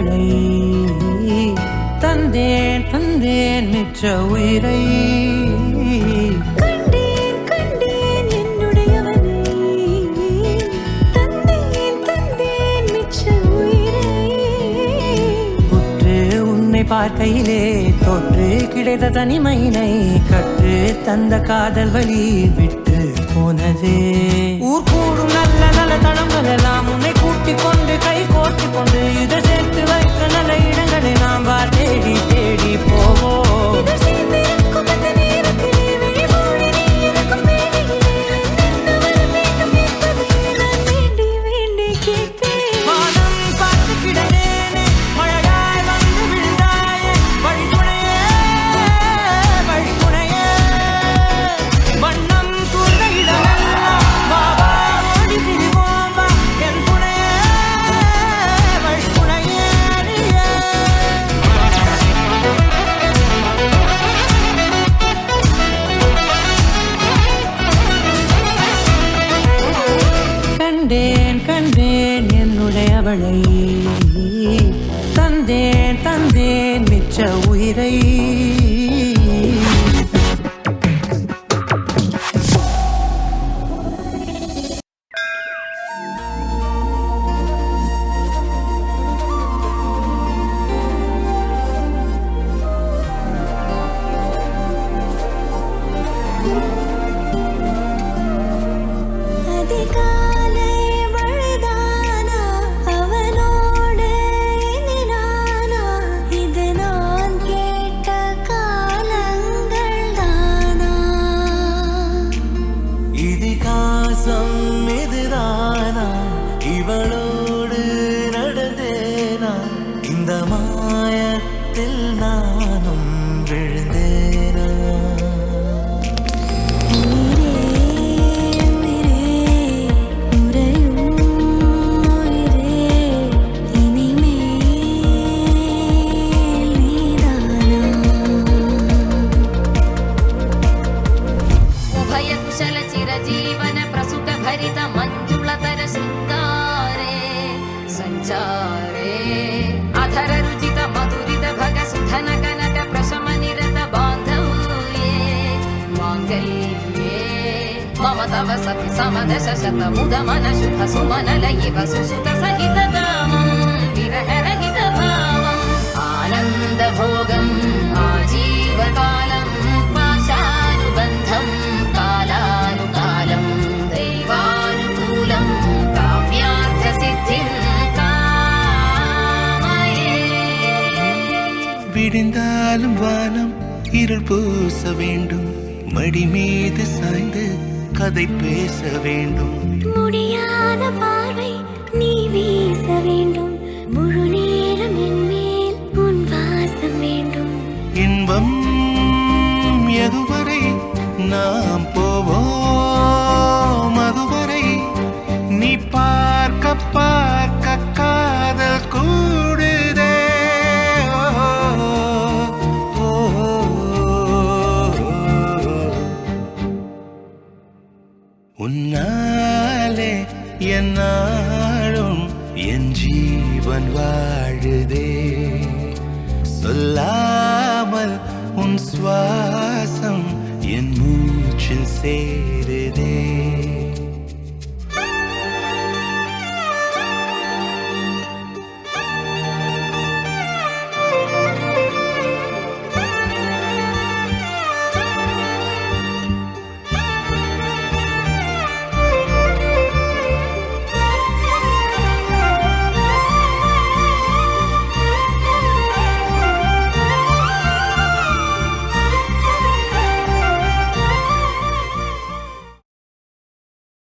அவளை தந்தேன் தந்தேன் மிச்ச உயிரை கண்டேன் கண்டேன் என்னுடையவனை தந்தேன் தந்தேன் மிச்ச உயிரை உற்று உன்னை பார்க்கையிலே தொற்று கிடைத்த தனிமையினை கற்று தந்த காதல் வழி விட்டு போனதே ஊர் கூடும் நல்ல நல்ல தளங்கள் எல்லாம் உன்னை கூட்டிக் கொண்டு கை கோர்த்து கொண்டு இதை சேர்த்து வைக்க நல்ல இடங்களை நாம் தேடி தேடி போவோம் இதழ் சேர்ந்திருக்கும் அந்த நேரத்திலே விழிமூடி நீ இருக்கும் வேளையிலே என்ன வர வேண்டும் என்பதை நான் வேண்டி வேண்டி கேட்பேன் வானம் பார்த்து கிடந்தேனே மழையாய் வந்து விழுந்தாயே வழித்துணையே வழித்துணையே வண்ணம் சூழ்ந்த இடமெல்லாம் பாபா ஓடி திரிவோம் வா என் துணையே வழித்துணையே கண்டேன் கண்டேன் என்னுடையவளை தந்தேன் தந்தேன் மிச்ச உயிரை அதிகாலை மழைதானா அவனோடு எண்ணினானா இது நான் கேட்ட காலங்கள் தானா இதிகாசம் எதிரானா இவளோடு நடந்தேனா இந்த மாயத்தில் நானும் விழுந்தேனா உயிரே உயிரே உறையும் உயிரே இனிமேல் நீதானா उभय कुशल चिरजीवन प्रसुत भरित मञ्जुलतर शृङ्गारे सञ्चारे अधर रुचित मधुरित भग सुधन कनक प्रशम निरत बान्धव्ये माङ्गल्ये मम तव सति समदश शत मुद मन शुभ सुमन लयिव सुसुत सहित दामं विरह रहित भावम् आनन्द भोगम् आजीवकालं पाशानुबन्धं कालानुकालं दैवानुकूलं काम्यार्थसिद्धिं कामये விடிந்தாலும் வானம் இருள் பூச வேண்டும் மடி மீது சாய்ந்து கதை பேச வேண்டும் முடியாத பார்வை நீ வீச வேண்டும் முழு நேரம் என் மேல் உன் வாசம் வேண்டும் இன்பம் எதுவரை நாம் போவோம் அதுவரை நீ பார்க்க பார்க்க காதல் கூடுதே ஓ, ஓ, உன்னாலே என்னாலும் என் ஜீவன் வாழுதே சொல்லாமல் உன் சுவாசம் என் மூச்சில் சேருதே